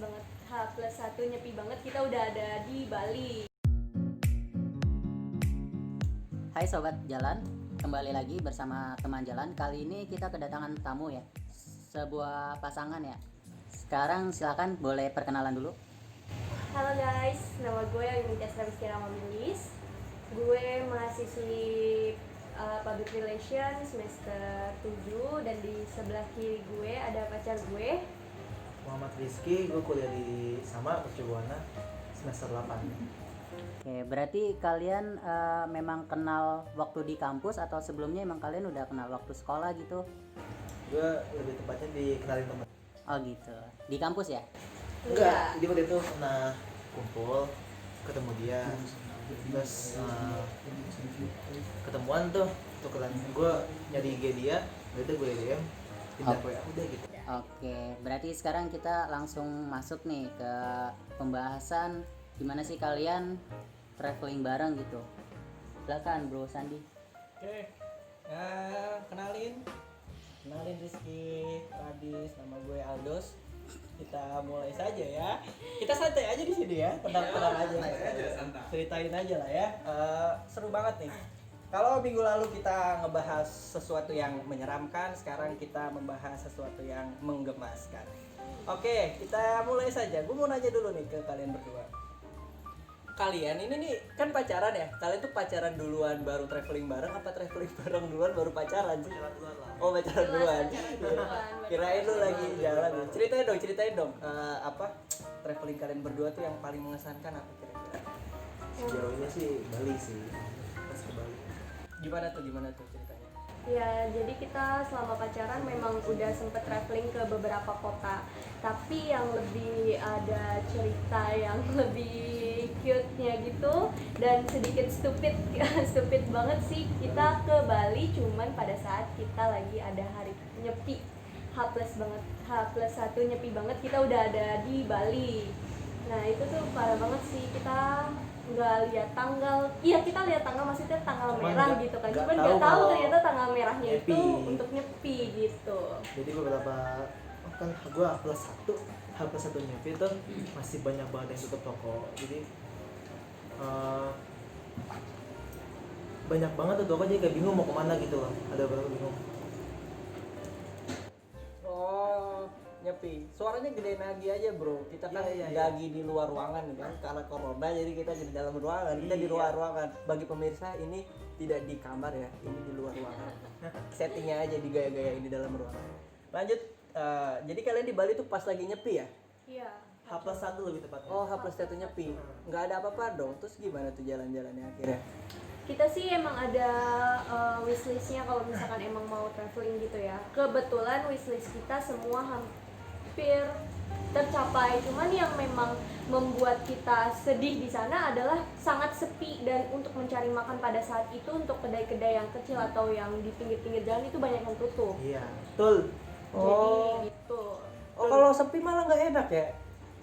banget, H+1 nyepi banget, kita udah ada di Bali. Hai Sobat Jalan, kembali lagi bersama teman jalan. Kali ini kita kedatangan tamu ya, sebuah pasangan ya. Sekarang silakan boleh perkenalan dulu. Halo guys, nama gue Yunitas Rizky Ramamilis. Gue mahasiswi Public Relations semester 7 dan di sebelah kiri gue ada pacar gue. Muhammad Rizky, gue kuliah di sama Mercubuana semester 8. Oke, berarti kalian memang kenal waktu di kampus atau sebelumnya emang kalian udah kenal waktu sekolah gitu? Gue lebih tepatnya dikenalin temen. Oh gitu, di kampus ya? Enggak, jadi waktu itu pernah kumpul, ketemu dia, terus ketemuan tuh tukeran. Gue nyari IG dia, berarti gue DM, pindah WA udah gitu. Oke, berarti sekarang kita langsung masuk nih ke pembahasan gimana sih kalian traveling bareng gitu. Silakan Bro Sandi. Oke, kenalin Rizky Radis, nama gue Aldos. Kita mulai saja ya. Kita santai aja di sini ya, tenang aja. Ceritain aja lah ya. Seru banget nih. Kalau minggu lalu kita ngebahas sesuatu yang menyeramkan, sekarang kita membahas sesuatu yang menggemaskan. Oke, kita mulai saja. Gue mau nanya dulu nih ke kalian berdua. Kalian ini nih kan pacaran ya? Kalian tuh pacaran duluan baru traveling bareng apa traveling bareng duluan baru pacaran sih? Oh, pacaran duluan. Kirain lu lagi jalan ya. Ceritain dong. Apa traveling kalian berdua tuh yang paling mengesankan apa kira-kira? Sejauh ini sih Bali sih, pas ke Bali. Gimana tuh ceritanya? Ya, jadi kita selama pacaran memang udah sempet traveling ke beberapa kota. Tapi yang lebih ada cerita yang lebih cute-nya gitu dan sedikit stupid banget sih, kita ke Bali cuman pada saat kita lagi ada hari nyepi. H+1 nyepi banget, kita udah ada di Bali. Nah, itu tuh parah banget sih, kita nggak lihat tanggal. Iya, kita lihat tanggal, maksudnya tanggal Cuman merah nggak- gitu kan. nggak Cuman tahu nggak tahu kalau ternyata tanggal merahnya itu nyepi. untuk nyepi gitu. Jadi beberapa kan gue H+1 nyepi tuh masih banyak banget yang tutup toko. Jadi banyak banget tuh toko, jadi kayak bingung mau kemana gitu loh. Ada berapa bingung. Oh, nyepi. Suaranya gedein lagi aja, Bro. Kita kan Iya. lagi di luar ruangan kan karena corona, jadi kita di dalam ruangan. Kita di luar ruangan. Bagi pemirsa ini tidak di kamar ya, ini di luar ruangan. Settingnya aja digaya-gayain di dalam ruangan. Lanjut, jadi kalian di Bali tuh pas lagi nyepi ya? Iya. H+1 lebih tepatnya. Oh, H+1 nyepi. Nggak ada apa-apa dong. Terus gimana tuh jalan-jalannya akhirnya? Kita sih emang ada wishlistnya kalau misalkan emang mau traveling gitu ya. Kebetulan wishlist kita semua hampir tercapai. Cuman yang memang membuat kita sedih di sana adalah sangat sepi, dan untuk mencari makan pada saat itu untuk kedai-kedai yang kecil atau yang di pinggir-pinggir jalan itu banyak yang tutup. Iya, betul. Jadi gitu. Oh, kalau sepi malah nggak enak ya?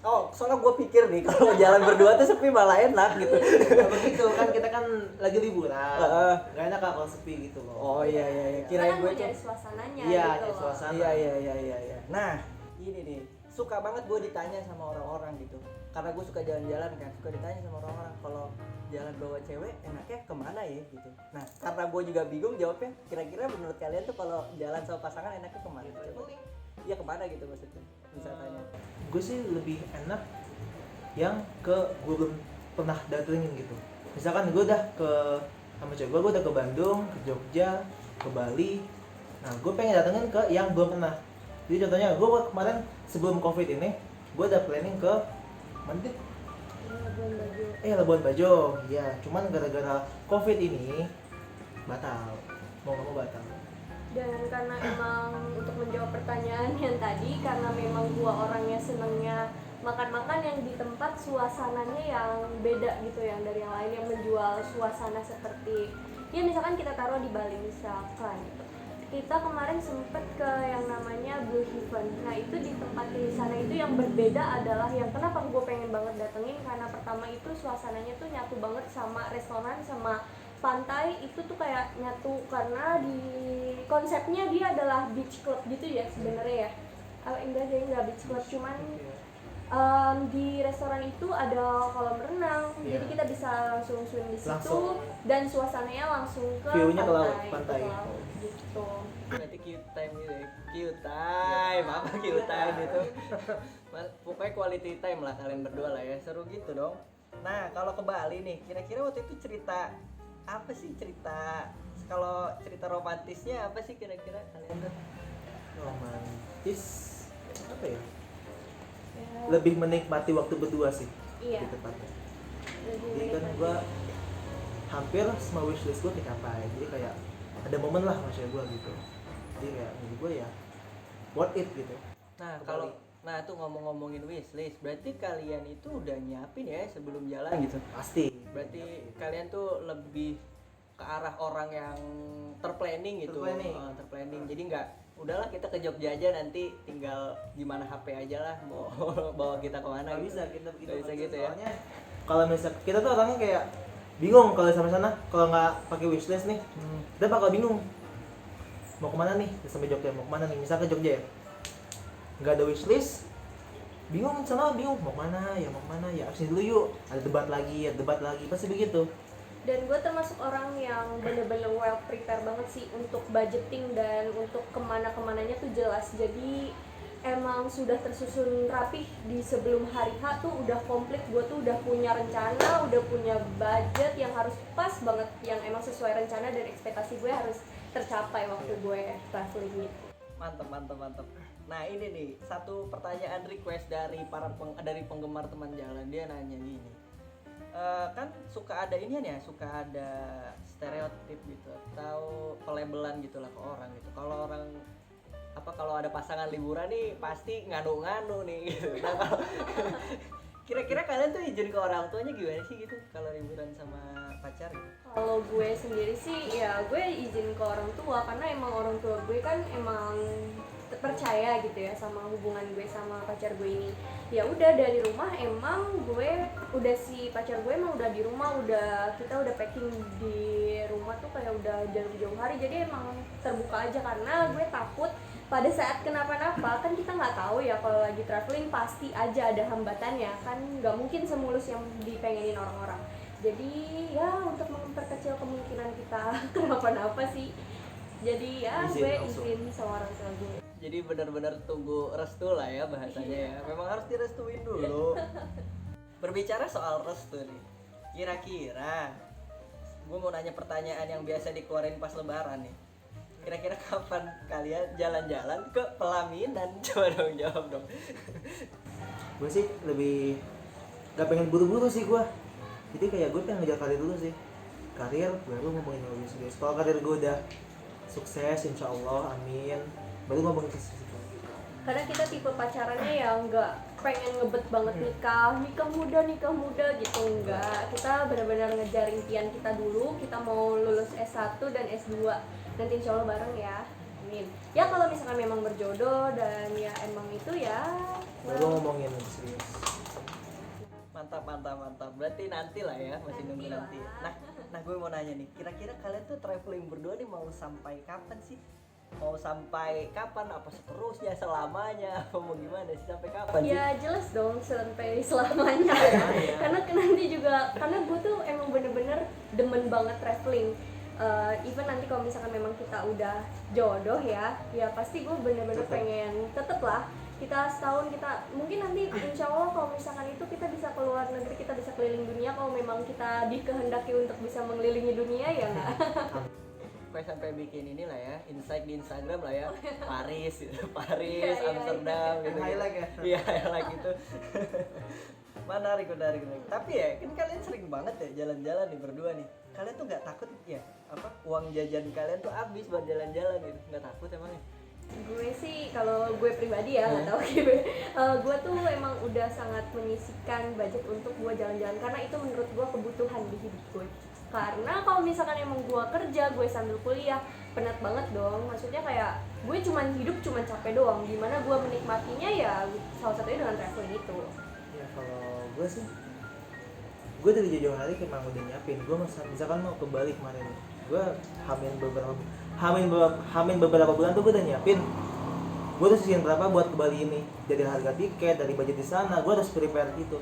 Oh, soalnya gue pikir nih kalau jalan berdua tuh sepi malah enak gitu. Nggak begitu kan, kita kan lagi liburan. Heeh. Nggak enak kalau sepi gitu loh. Oh iya. Kita Kirain kan gue mau nyari tuh. suasananya Iya, gitu nyari loh. suasana. Iya. Nah, ini nih. Suka banget gue ditanya sama orang-orang gitu. Karena gue suka jalan-jalan kan, suka ditanya sama orang-orang kalau jalan bawa cewek enaknya kemana ya gitu. Nah, karena gue juga bingung jawabnya. Kira-kira menurut kalian tuh kalau jalan sama pasangan enaknya kemana? Coba. Iya, kemana gitu maksudnya? Wisatanya. Gue sih lebih enak yang gue belum pernah datengin gitu. Misalkan gue udah ke sama cewek gue udah ke Bandung, ke Jogja, ke Bali. Nah, gue pengen datengin ke yang belum pernah. Jadi contohnya gue kemarin sebelum COVID ini, gue udah planning ke mana tuh? Labuan Bajo. Labuan Bajo. Iya, cuman gara-gara COVID ini batal. Mau nggak mau batal. Dan karena emang untuk menjawab pertanyaan yang tadi, karena memang gua orangnya senengnya makan-makan yang di tempat suasananya yang beda gitu, yang dari yang lain, yang menjual suasana seperti ya misalkan kita taruh di Bali misalkan gitu. Kita kemarin sempet ke yang namanya Blue Heaven. Nah, itu di tempat di sana itu yang berbeda adalah yang kenapa gue pengen banget datengin, karena pertama itu suasananya tuh nyatu banget sama restoran sama pantai, itu tuh kayak nyatu karena di konsepnya dia adalah beach club gitu ya sebenarnya ya. Enggak beach club, cuman Di restoran itu ada kolam renang, Iya. jadi kita bisa langsung swim di situ Langsung. dan suasananya langsung ke View-nya ke laut, ke pantai. laut, gitu. Berarti cute time gitu ya. Cute time, apa cute time itu? Pokoknya quality time lah kalian berdua lah ya. Seru gitu dong. Nah, kalau ke Bali nih, kira-kira waktu itu cerita apa sih cerita kalau cerita romantisnya apa sih kira-kira kalian tuh? Romantis apa ya? Ya, Lebih menikmati waktu berdua sih iya. di tepatnya. lebih Jadi kan menikmati. gue hampir semua wishlist gue kecapai. Jadi kayak ada momen lah maksudnya gue gitu. Jadi kayak menurut gue ya worth it gitu. Nah, Ke kalau Bali. tuh ngomongin wishlist, berarti kalian itu udah nyiapin ya sebelum jalan gitu. Pasti. Berarti kalian tuh lebih ke arah orang yang terplanning gitu. Terplanning. Terplanning. Jadi nggak udahlah kita ke Jogja aja nanti tinggal gimana HP aja lah mau bawa kita kemana Nggak gitu. bisa kita Nggak bisa gitu ya. Soalnya kalau misal kita tuh orangnya kayak bingung kalau sampai sana kalau nggak pakai wishlist nih kita bakal bingung mau kemana nih sampai Jogja mau kemana nih misal ke Jogja ya nggak ada wishlist bingung sama bingung mau kemana ya abis ini dulu yuk ada debat lagi pasti begitu. Dan gue termasuk orang yang bener-bener well prepare banget sih untuk budgeting dan untuk kemana-kemananya tuh jelas. Jadi emang sudah tersusun rapih di sebelum hari H tuh udah komplit. Gue tuh udah punya rencana, udah punya budget yang harus pas banget, yang emang sesuai rencana dan ekspektasi gue harus tercapai waktu gue traveling gitu. Mantap. Nah, ini nih satu pertanyaan request dari dari penggemar teman jalan. Dia nanya gini. Kan suka ada ini ya, suka ada stereotip gitu atau pelabelan gitu lah ke orang gitu. Kalau ada pasangan liburan nih pasti nganu-nganu nih gitu. Nah, kalau kira-kira kalian tuh izin ke orang tuanya gimana sih gitu kalau liburan sama pacar gitu? Kalau gue sendiri sih ya gue izin ke orang tua karena emang orang tua gue kan emang percaya gitu ya sama hubungan gue sama pacar gue ini. Ya udah dari rumah emang gue udah si pacar gue emang udah di rumah, kita udah packing di rumah tuh kayak udah jauh-jauh hari. Jadi emang terbuka aja karena gue takut pada saat kenapa-napa kan kita nggak tahu ya, kalau lagi traveling pasti aja ada hambatannya kan, nggak mungkin semulus yang dipengenin orang-orang. Jadi ya untuk memperkecil kemungkinan kita kenapa-napa sih, jadi ya Izin gue langsung. izin sama orang tua gue. Jadi benar-benar tunggu restu lah ya bahasanya ya. Memang harus direstuin dulu. Berbicara soal restu nih, kira-kira gue mau nanya pertanyaan yang biasa dikeluarin pas lebaran nih. Kira-kira kapan kalian jalan-jalan ke pelaminan? Coba dong jawab dong. Gue sih lebih gak pengen buru-buru sih gue. Jadi kayak gue pengen ngejar karir dulu sih. Karir baru ngomongin bisnis. Kalau karir gue udah sukses insya Allah, amin, baru ngomongin bisnis. Karena kita tipe pacarannya yang nggak pengen ngebet banget nikah muda gitu, enggak. Kita benar-benar ngejar impian kita dulu. Kita mau lulus S1 dan S2 nanti insya Allah bareng ya, amin. Ya kalau misalkan memang berjodoh dan ya emang itu ya Baru ngomongin bisnis. Mantap. Berarti nanti lah ya, masih nunggu Nanti nanti. lah. Nah gue mau nanya nih, kira-kira kalian tuh traveling berdua nih mau sampai kapan sih? Mau sampai kapan? Apa seterusnya, selamanya? Apa mau gimana sih, sampai kapan sih? ya jelas dong sampai selamanya Selamanya. karena nanti juga karena gue tuh emang bener-bener demen banget traveling. Even nanti kalau misalkan memang kita udah jodoh ya pasti gue bener-bener Tetep. pengen tetep lah kita setahun kita mungkin nanti insya Allah kalau misalkan itu kita bisa keluar negeri, kita bisa keliling dunia kalau memang kita dikehendaki untuk bisa mengelilingi dunia ya nggak. Gue sampai bikin inilah ya, insight di Instagram lah ya, Paris gitu, Paris, Iya, iya, Amsterdam iya. gitu. Highlight ya? Iya, highlight gitu. menarik. Tapi ya, kan kalian sering banget ya jalan-jalan nih berdua nih. Kalian tuh nggak takut ya, uang jajan kalian tuh habis buat jalan-jalan gitu? Nggak takut emangnya? Gue sih kalau gue pribadi ya nggak tahu gitu. Gue tuh emang udah sangat menyisihkan budget untuk gue jalan-jalan karena itu menurut gue kebutuhan di hidup gue. Karena kalau misalkan emang gue kerja, gue sambil kuliah, penat banget dong. Maksudnya kayak gue hidup cuman capek doang. Gimana gue menikmatinya ya salah satunya dengan traveling itu. Ya kalau gue sih, gue dari jauh hari emang udah nyiapin. Gue misalkan mau ke Bali kemarin, gue hamin beberapa bulan tuh gue udah nyiapin. gue harus sisihin berapa buat ke Bali ini, dari harga tiket, dari budget di sana, gue harus prepare gitu.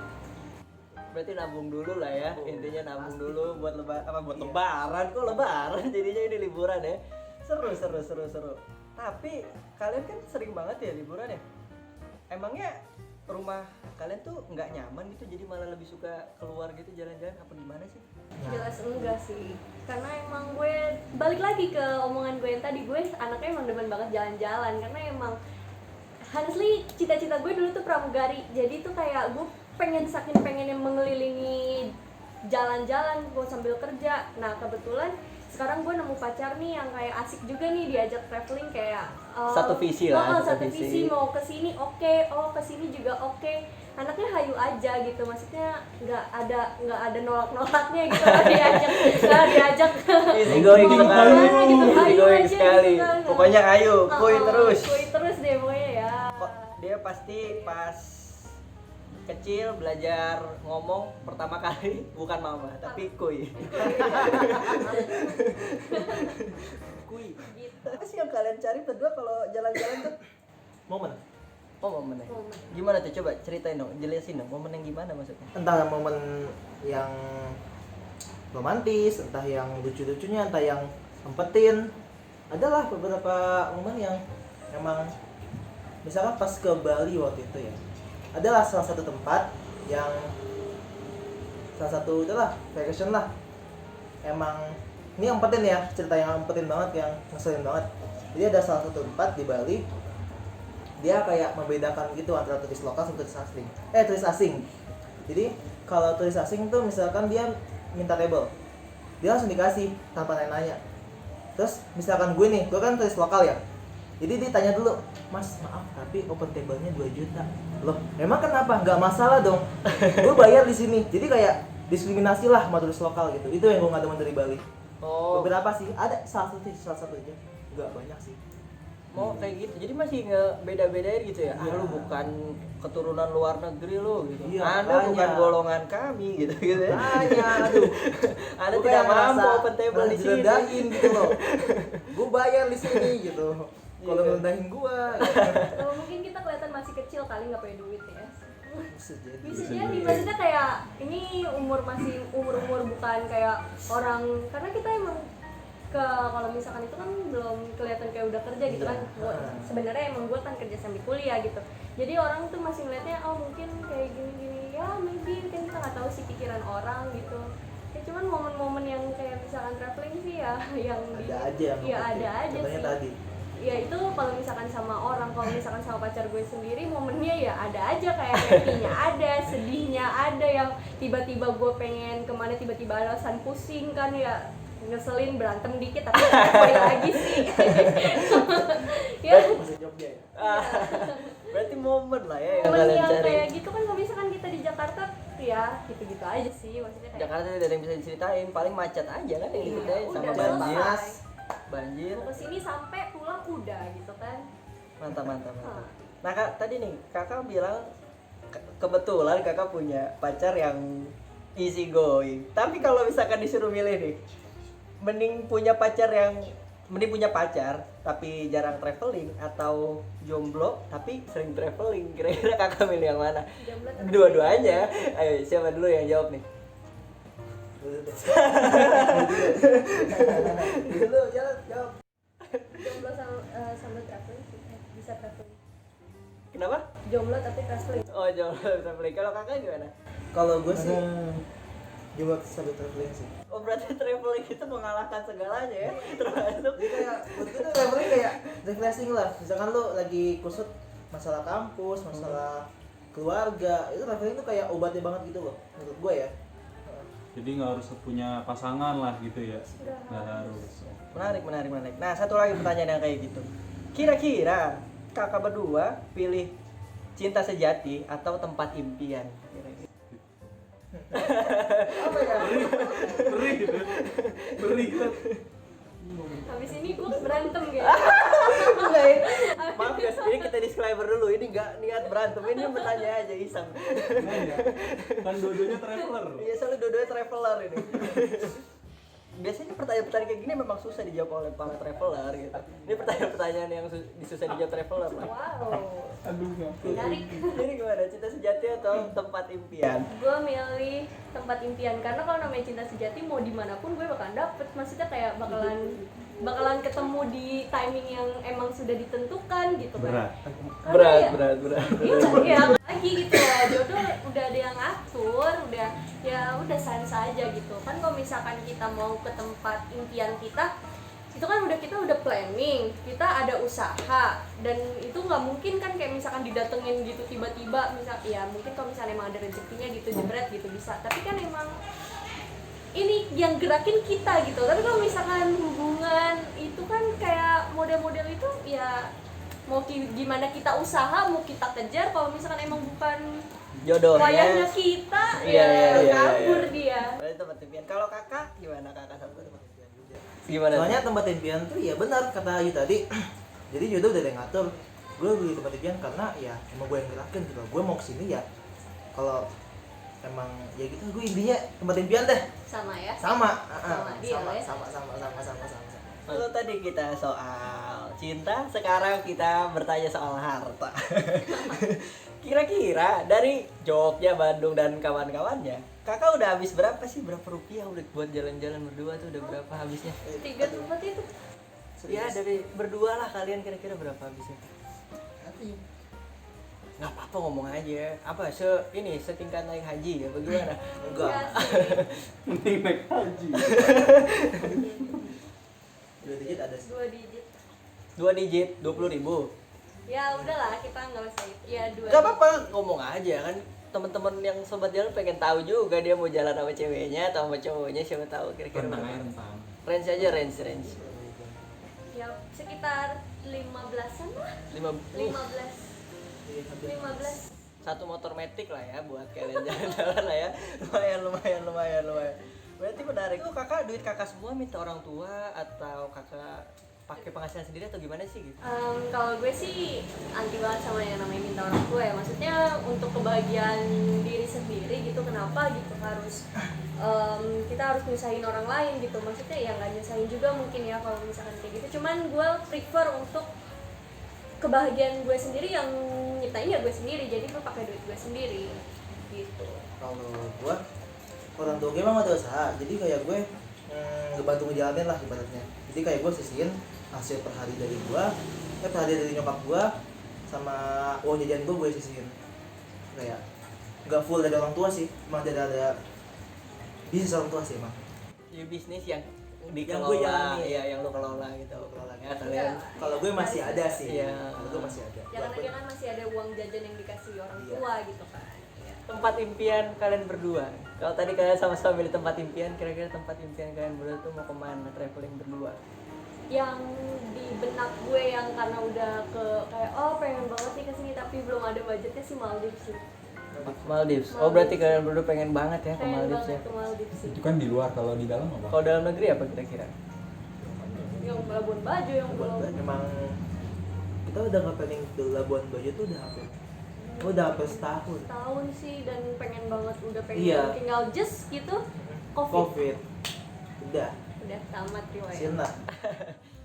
Berarti nabung dulu lah ya, intinya nabung pasti. dulu buat buat Iya. lebaran, kok lebaran jadinya ini liburan ya. Seru. Tapi kalian kan sering banget ya liburan ya. Emangnya rumah kalian tuh nggak nyaman gitu, jadi malah lebih suka keluar gitu jalan-jalan apa gimana sih? Nah, Jelas enggak sih, karena emang gue balik lagi ke omongan gue yang tadi, gue anaknya emang demen banget jalan-jalan, karena emang honestly cita-cita gue dulu tuh pramugari, jadi tuh kayak gue saking pengen yang mengelilingi jalan-jalan gue sambil kerja. Nah kebetulan sekarang gue nemu pacar nih yang kayak asik juga nih diajak traveling kayak Satu visi lah, satu satu visi, visi. mau ke sini oke, oh ke sini juga oke. Anaknya hayu aja gitu, maksudnya nggak ada nolak-nolaknya gitu. nggak diajak Easy going mau sekali, kemana gitu, easy hayu going aja sekali. gitu kan. Pokoknya ayo, kuy terus. Kuy terus deh pokoknya ya. Kok dia pasti pas kecil belajar ngomong pertama kali bukan mama tapi kuy. Kuy. Gitu. Apa sih yang kalian cari berdua kalau jalan-jalan tuh? momen, Oh momen ya. Momen. Gimana tuh, coba ceritain dong, jelasin dong momen yang gimana maksudnya? entah momen yang romantis, entah yang lucu-lucunya, entah yang sempetin. Adalah beberapa momen yang emang, misalkan pas ke Bali waktu itu ya, adalah salah satu tempat yang itulah vacation lah. Emang ini yang penting ya, cerita yang penting banget, yang ngeselin banget. Jadi ada salah satu tempat di Bali, dia kayak membedakan gitu antara turis lokal sama turis asing. Jadi kalau turis asing tuh misalkan dia minta table, dia langsung dikasih tanpa nanya-nanya. Terus misalkan gue kan turis lokal ya, jadi ditanya dulu, mas maaf tapi open table-nya 2 juta. Loh emang kenapa? Nggak masalah dong, gue bayar di sini. Jadi kayak diskriminasi lah sama turis lokal gitu. Itu yang gue nggak demen dari Bali. Oh, Beberapa sih, ada salah satu aja, nggak banyak sih. mau kayak gitu. Jadi masih ngebeda-bedain gitu ya. Iya. Ah, lu bukan keturunan luar negeri lu gitu. Iya, Anda makanya. bukan golongan kami gitu gitu. ya. Tanya, aduh. Anda Gua tidak kayak mampu ngerasa open table di sini. direndahin gitu loh. Gue bayar di sini gitu. Kalau Iya. ngerendahin gue, gitu. Mungkin kita kelihatan masih kecil kali nggak punya duit ya. Bisa jadi. Bisa jadi, maksudnya kayak ini masih umur bukan kayak orang, karena kita emang kalau misalkan itu kan belum kelihatan kayak udah kerja gitu Iya. kan. Sebenarnya emang gue kan kerja sambil kuliah gitu, jadi orang tuh masih ngeliatnya oh mungkin kayak gini ya, maybe kan kita nggak tahu sih pikiran orang gitu ya. Cuman momen-momen yang kayak misalkan traveling sih ya yang Ada aja yang ya penting. ada aja Contohnya sih tadi. ya. Itu kalau misalkan sama orang, kalau misalkan sama pacar gue sendiri momennya ya ada aja, kayak happy-nya ada, sedihnya ada, yang tiba-tiba gue pengen kemana tiba-tiba alasan pusing kan ya, ngeselin, berantem dikit tapi poin lagi sih. Ya Masih Jogja ya. Ah, berarti momen lah ya yang momen kalian yang cari. kayak gitu kan, kalau misalkan kita di Jakarta ya gitu-gitu aja sih, maksudnya kayak Jakarta tidak ada yang bisa diceritain, paling macet aja kan yang diceritain, udah sama selesai. banjir. Banjir. mau kesini sampai pulang udah gitu kan. Mantap. Hah. Nah kak, tadi nih kakak bilang kebetulan kakak punya pacar yang easy going. Tapi kalau misalkan disuruh milih nih, mending punya pacar tapi jarang traveling, atau jomblo tapi sering traveling, kira-kira kakak milih yang mana? Jomblo tapi- Dua-duanya. Ayo, siapa dulu yang jawab nih? Dulu jalan jawab. Jomblo sambil traveling sih, bisa traveling. Kenapa? Jomblo tapi traveling. Oh, jomblo traveling. Kalau kakak gimana? Kalau gue sih juga sambil traveling sih. Oh, berarti traveling itu mengalahkan segalanya ya? Termasuk Jadi kayak buat gue tuh traveling kayak refreshing lah. Misalkan lo lagi kusut masalah kampus, masalah keluarga, itu traveling tuh kayak obatnya banget gitu loh menurut gue ya. Jadi nggak harus punya pasangan lah gitu ya, nggak harus. menarik. Nah, satu lagi pertanyaan yang kayak gitu. Kira-kira kakak berdua pilih cinta sejati atau tempat impian? Kira-kira. Apa ya? Beri kan. Habis ini gue berantem gitu. Enggak ya? Maaf guys, ini kita disclaimer dulu. Ini nggak niat berantem, ini bertanya aja iseng. Kan dua-duanya traveler. Iya, soalnya dua-duanya traveler ini. biasanya pertanyaan-pertanyaan kayak gini memang susah dijawab oleh para traveler gitu. Ini pertanyaan-pertanyaan yang susah dijawab traveler lah. Wow, Aduh, menarik. Ini gimana, cinta sejati atau tempat impian? Gue milih tempat impian karena kalau namanya cinta sejati mau dimanapun gue bakalan dapet, maksudnya kayak bakalan ketemu di timing yang emang sudah ditentukan gitu kan. berat. Karena Berat. ya lagi gitu ya, jodoh udah ada yang ngatur, udah sans aja gitu kan. Kalau misalkan kita mau ke tempat impian kita, itu kan kita udah planning, kita ada usaha, dan itu nggak mungkin kan kayak misalkan didatengin gitu tiba-tiba. Ya mungkin kalau misalnya emang ada rezekinya gitu jebret gitu bisa, tapi kan emang ini yang gerakin kita gitu. Tapi kalau misalkan hubungan itu kan kayak model-model itu ya mau gimana kita usaha, mau kita kejar, kalau misalkan emang bukan Jodohnya. wayangnya kita, Iya, iya, kabur iya. dia. Berarti tempat impian. Kalau kakak gimana, kakak sama tempat impian juga? Soalnya Gimana? tempat impian tuh ya benar kata Ayu tadi. Jadi jodoh udah ada yang ngatur. Gue beli tempat impian karena ya emang gue yang gerakin gitu. Gue mau kesini ya kalau emang ya gitu, gue intinya tempat impian deh. Sama ya. Sama Dia, ya. sama. Kalau tadi kita soal cinta, sekarang kita bertanya soal harta. Kira-kira dari Jogja, Bandung, dan kawan-kawannya, kakak udah habis berapa sih? Berapa rupiah udah buat jalan-jalan berdua tuh udah berapa habisnya? 3 tempat itu. Ya dari berdua lah, kalian kira-kira berapa habisnya? Nggak apa-apa, ngomong aja. Apa setingkat naik haji ya bagaimana? Enggak. sih. Mending naik haji. 2 digit ada sih. 2 digit. 2 digit, 20.000. Ya udahlah, kita nggak usah itu. Ya 2. Gak apa-apa, ngomong aja kan. Teman-teman yang sobat jalan pengen tahu juga dia mau jalan sama ceweknya atau sama cowoknya, siapa tahu kira-kira Rentang berapa. aja rentang. Range aja, range. Ya sekitar 15-an lah. 15. 15. Satu motor metik lah ya buat kalian jalan-jalan lah ya. Lumayan. Berarti menarik. Itu kakak, duit kakak semua minta orang tua atau kakak pakai penghasilan sendiri atau gimana sih gitu? Kalau gue sih anti banget sama yang namanya minta orang tua ya. Maksudnya untuk kebahagiaan diri sendiri gitu, kenapa gitu harus kita harus nyusahin orang lain gitu. Maksudnya ya nggak nyusahin juga mungkin ya kalau misalkan kayak gitu. Cuman gue prefer untuk kebahagiaan gue sendiri, yang nyiptain ya gue sendiri. Jadi gue pakai duit gue sendiri gitu. Kalau gue orang tua gue emang ada usaha, jadi kayak gue ngebantu ngejalanin lah ibaratnya. Jadi kayak gue sisihin hasil per hari dari gue, per hari dari nyokap gue, sama uang jajan gue sisihin. Kayak nggak full dari orang tua sih, emang ada bisnis orang tua sih emang. Ya bisnis yang Yang gue dikelola, jalani. ya yang lu kelola gitu. Ya kalian. Iya. Kalau gue masih ada sih, Iya. kalau gue masih ada. Jangan-jangan masih ada uang jajan yang dikasih orang Iya. tua gitu kan. Iya. Tempat impian kalian berdua. Kalau tadi kalian sama-sama milih tempat impian, kira-kira tempat impian kalian berdua tuh mau kemana traveling berdua? Yang di benak gue yang karena udah kayak pengen banget nih kesini tapi belum ada budgetnya sih Maldives sih. Maldives. Oh berarti kalian berdua pengen banget ya ke Pengen Maldives banget ya? ke Maldives sih. Itu kan di luar, kalau di dalam apa? Kalau dalam negeri apa kira-kira? Yang Labuan Bajo, yang Pulau. Emang kita udah nggak pengen ke Labuan Bajo tuh udah hampir setahun. Tahun sih, dan pengen banget, udah pengen Iya. tinggal just gitu. Covid udah Udah tamat riwayat. sirna.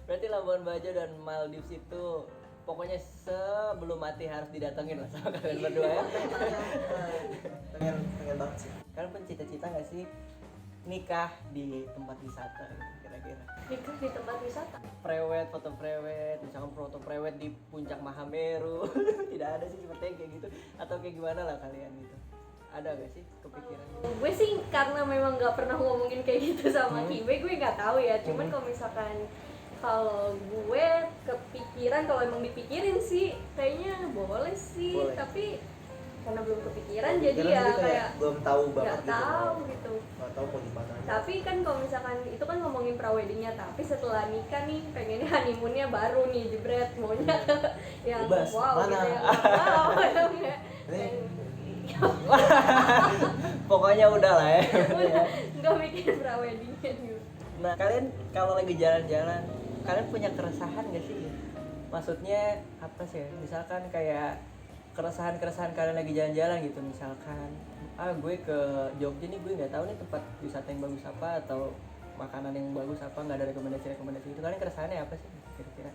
Berarti Labuan Bajo dan Maldives itu pokoknya sebelum mati harus didatengin lah sama kalian berdua ya. pengen banget sih. Kalian punya cita-cita nggak sih nikah di tempat wisata gitu, kira-kira? Nikah di tempat wisata. Prewed, foto prewed, misalkan foto prewed di puncak Mahameru. Tidak ada sih sepertinya kayak gitu, atau kayak gimana lah kalian gitu? Ada gak sih kepikiran gitu? Gue sih karena memang nggak pernah ngomongin kayak gitu sama Kibe, gue nggak tahu ya. Cuman kalau misalkan gue kepikiran, kalau emang dipikirin sih kayaknya boleh sih. Boleh. Tapi karena belum kepikiran jadi Karena ya jadi kayak belum tahu banget nggak tahu gitu. nggak tahu mau gimana. Tapi kan kalau misalkan itu kan ngomongin praweddingnya, tapi setelah nikah nih pengennya honeymoonnya baru nih jebret, maunya yang Bebas, wow mana? gitu, yang wow Pokoknya udah lah ya. nggak bikin praweddingnya gitu. Nah kalian kalau lagi jalan-jalan, kalian punya keresahan gak sih? Maksudnya apa sih? Misalkan kayak keresahan kalian lagi jalan-jalan gitu, misalkan gue ke Jogja nih, gue nggak tahu nih tempat wisata yang bagus apa, atau makanan yang bagus apa, nggak ada rekomendasi itu. Kalian keresahannya apa sih kira-kira?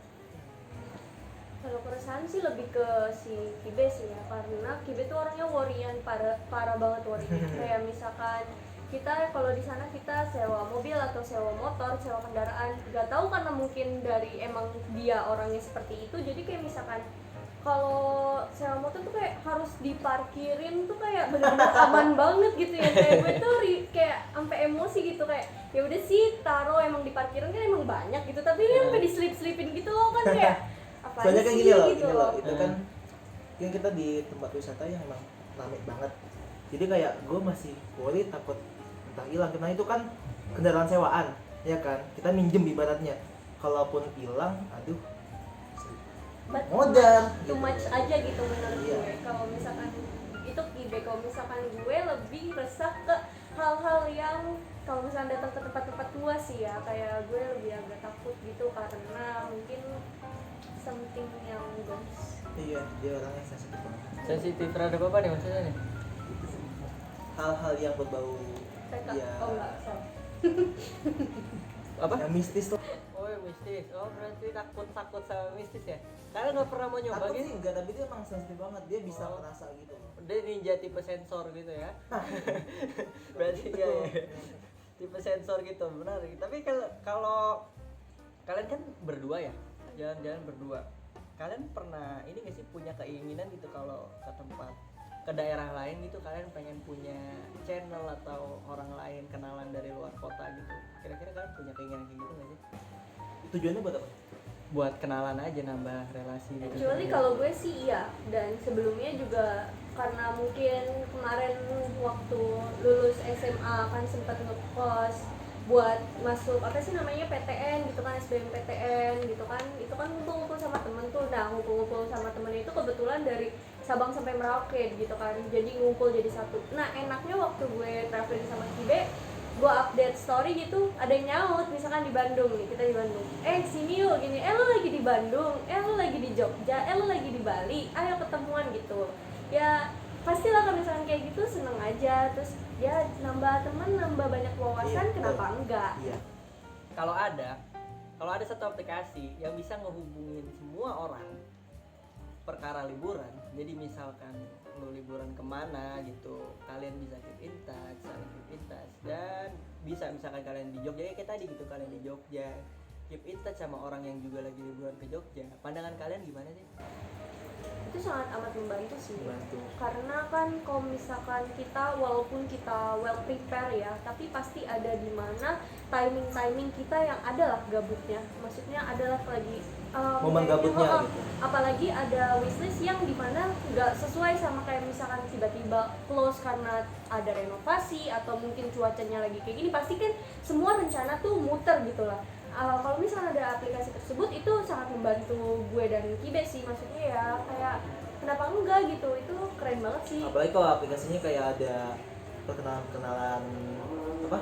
Kalau keresahan sih lebih ke si Kibe sih ya, karena Kibe tuh orangnya worryan, parah banget worryan. Kayak misalkan kita kalau di sana kita sewa mobil atau sewa motor, sewa kendaraan, nggak tahu karena mungkin dari emang dia orangnya seperti itu, jadi kayak misalkan kalau sewa motor tuh kayak harus diparkirin tuh kayak bener-bener aman banget gitu ya. Kayak gue tuh kayak sampai emosi gitu, kayak ya udah sih taruh emang di parkiran kan emang banyak gitu, tapi ini sampai diselip-selipin gitu loh kan kayak apa Soalnya kan sih gini loh, gitu gini loh, itu kan Hmm. yang kita di tempat wisata yang emang rame banget. Jadi kayak gue masih worry takut entah hilang, karena itu kan kendaraan sewaan, ya kan? Kita minjem ibaratnya. Kalaupun hilang, aduh, But modal. too much aja gitu menurut Iya. gue. Kalau misalkan itu Kibe, kalau misalkan gue lebih resah ke hal-hal yang kalau misalnya datang ke tempat-tempat tua sih ya, kayak gue lebih agak takut gitu karena mungkin something yang goes. Iya, dia orangnya sensitif banget. Sensitif terhadap apa nih maksudnya nih? Hal-hal yang berbau Mereka, ya, oh enggak, sorry. Apa? yang mistis tuh. Oh ya, mistis. Oh berarti takut sama mistis ya? Kalian nggak pernah mau nyoba Takut gitu? sih enggak, tapi dia emang sensitif banget. Dia bisa Oh. merasa gitu. Dia ninja tipe sensor gitu ya? Berarti enggak ya? Tipe sensor gitu, benar. Tapi kalau kalian kan berdua ya, jalan-jalan berdua. Kalian pernah ini nggak sih punya keinginan gitu kalau ke tempat, ke daerah lain gitu, kalian pengen punya channel atau orang lain kenalan dari luar kota gitu? Kira-kira kalian punya keinginan kayak gitu nggak sih? Tujuannya buat apa? Buat kenalan aja, nambah relasi gitu. Actually kalau gue sih iya, dan sebelumnya juga karena mungkin kemarin waktu lulus SMA kan sempat ngekos buat masuk apa sih namanya PTN gitu kan, SBMPTN gitu kan, itu kan ngumpul-ngumpul sama temen tuh. Nah ngumpul-ngumpul sama temen itu kebetulan dari Sabang sampai Merauke gitu kan, jadi ngumpul jadi satu. Nah enaknya waktu gue traveling sama Kibe, gue update story gitu, ada yang nyaut misalkan di Bandung nih, kita di Bandung, sini yuk gini, lo lagi di Bandung, lo lagi di Jogja, lo lagi di Bali, ayo ketemuan gitu ya. Pastilah kalau misalkan kayak gitu seneng aja, terus ya nambah teman, nambah banyak wawasan, Iya, kenapa betul. enggak. Iya. Kalau ada satu aplikasi yang bisa ngehubungin semua orang perkara liburan. Jadi misalkan lu liburan kemana gitu, kalian bisa keep in touch, saling keep in touch, dan bisa misalkan kalian di Jogja ya kayak tadi gitu, kalian di Jogja keep in touch sama orang yang juga lagi liburan ke Jogja. Pandangan kalian gimana sih? Itu sangat amat membantu sih, Membantu. karena kan kalau misalkan kita walaupun kita well prepare ya, tapi pasti ada di mana timing kita yang adalah gabutnya, maksudnya adalah lagi Momen kayaknya, gabutnya gitu. apalagi ada wishlist yang dimana nggak sesuai sama kayak misalkan tiba-tiba close karena ada renovasi atau mungkin cuacanya lagi kayak gini, pasti kan semua rencana tuh muter gitu lah. Kalau misalnya ada aplikasi tersebut itu sangat membantu gue dan Kibe sih, maksudnya ya kayak kenapa enggak gitu, itu keren banget sih. Apalagi kalau aplikasinya kayak ada perkenalan apa,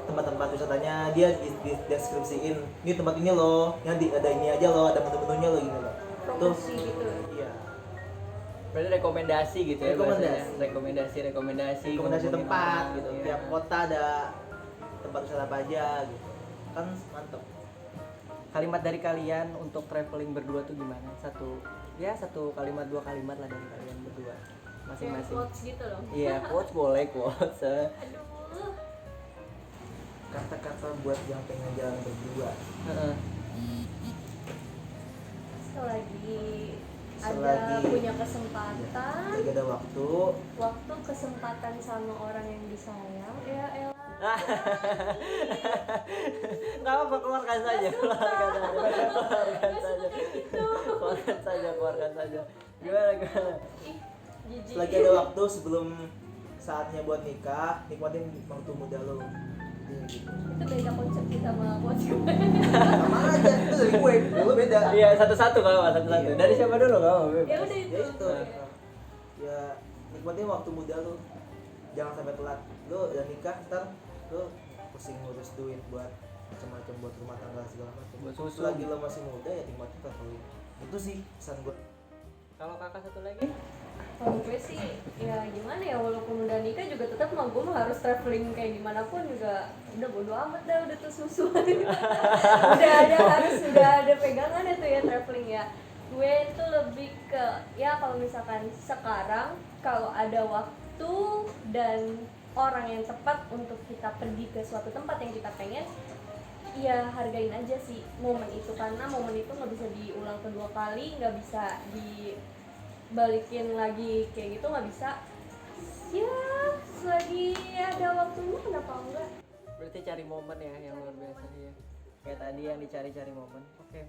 tempat-tempat wisatanya, dia di deskripsiin, ini tempat ini loh, yang ada ini aja loh, ada menu-menunya loh gitu loh. Promosi gitu. Iya. Berarti rekomendasi gitu ya Rekomendasi. bahasanya. Rekomendasi Rekomendasi ngomongin tempat orang, gitu. iya. Tiap kota ada tempat wisata apa aja gitu. Kan mantep. Kalimat dari kalian untuk traveling berdua tuh gimana? Satu kalimat, dua kalimat lah dari kalian berdua Kayak masing-masing. quotes gitu loh. Iya, quotes boleh quotes. Aduh. Kata-kata buat yang pengen jalan berdua. Heeh. Selagi Selagi- punya kesempatan, Lagi ada waktu. kesempatan sama orang yang disayang, ya elah. Nggak apa-apa, keluarkan saja. Keluarkan saja. Gimana? Ih, jijik. Selagi ada waktu sebelum saatnya buat nikah, nikmatin waktu muda lo. Iya, gitu. Itu beda konsep kita sama quotes gue. Sama aja, itu dari gue, lo beda. Iya, satu-satu kalau satu-satu. Iya. Dari siapa dulu kalau? Ya udah itu. Ya itu. Ya nikmatin waktu muda lo. Jangan sampai telat. Lo udah nikah, ntar lo pusing ngurus duit buat macam-macam, buat rumah tangga segala macam. Buat susu. Selagi lo masih muda ya nikmatin traveling. Itu sih pesan gue. Kalau kakak satu lagi? Kalau gue sih ya gimana ya, walaupun udah nikah juga tetap mah gue mah harus traveling kayak gimana pun juga udah bodo amat dah, udah tersusun. udah ada pegangan itu ya traveling ya. Gue itu lebih ke ya kalau misalkan sekarang kalau ada waktu dan orang yang tepat untuk kita pergi ke suatu tempat yang kita pengen, ya hargain aja sih momen itu, karena momen itu nggak bisa diulang kedua kali, nggak bisa dibalikin lagi kayak gitu, nggak bisa. Ya selagi ada waktunya kenapa enggak. Berarti cari momen ya yang luar biasa ya. Kayak tadi yang dicari-cari momen. Oke.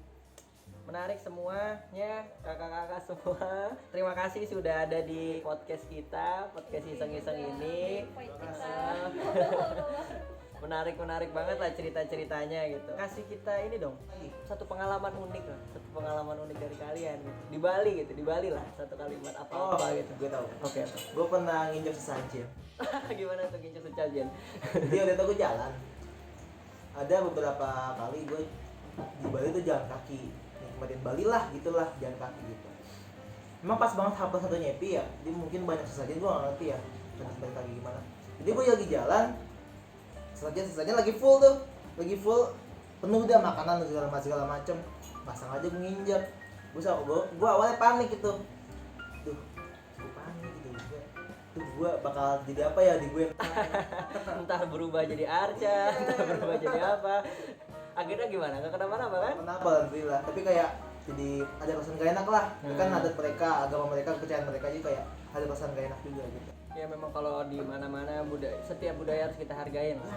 Menarik semuanya, kakak-kakak semua. Terima kasih sudah ada di podcast kita, podcast iseng-iseng ini. Menarik banget lah cerita-ceritanya gitu. Kasih kita ini dong, satu pengalaman unik lah, satu pengalaman unik dari kalian gitu. Di Bali gitu, di Bali lah, satu kalimat apa-apa gitu. Gue tahu. Oke. Gue pernah nginjak sesajen. Gimana tuh kincu secajen? Jadi waktu itu gue jalan. Ada beberapa kali gue di Bali tuh jalan kaki, nikmatin Bali lah gitulah, jalan kaki gitu. Emang pas banget hafal satu nyepi ya, jadi mungkin banyak sesajen, gue gak ngerti ya jalan kaki gimana. Jadi gue lagi jalan, sesajen lagi full tuh, penuh dia makanan segala macem, pasang aja gue nginjak. Gue awalnya panik gitu, gue panik gitu, gue bakal jadi apa ya di gue. Entah berubah jadi arca, entah berubah jadi apa. Akhirnya gimana? Gak kenapa-napa kan? Kenapa alhamdulillah, tapi kayak jadi ada perasaan gak enak lah. Itu kan adat mereka, agama mereka, kepercayaan mereka, jadi kayak ada perasaan gak enak juga gitu. Ya memang kalau di mana-mana setiap budaya harus kita hargain lah.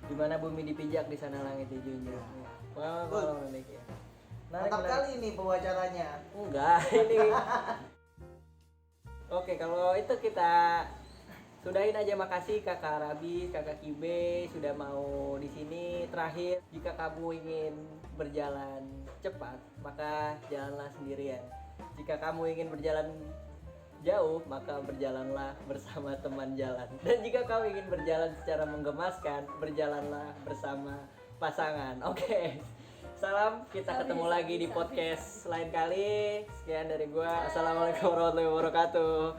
Di mana bumi dipijak, di sana langit dijunjung. Pengalaman unik ya. Mantap kali nih pewacaranya. Enggak, ini. Oke, kalau itu kita sudahin aja. Makasih Kakak Rabi, Kakak Kibe sudah mau di sini. Terakhir, jika kamu ingin berjalan cepat, maka jalanlah sendirian. Jika kamu ingin berjalan jauh, maka berjalanlah bersama teman jalan. Dan jika kamu ingin berjalan secara menggemaskan, berjalanlah bersama pasangan. Oke. Salam, kita ketemu lagi di podcast lain kali. Sekian dari gua. Assalamualaikum warahmatullahi wabarakatuh.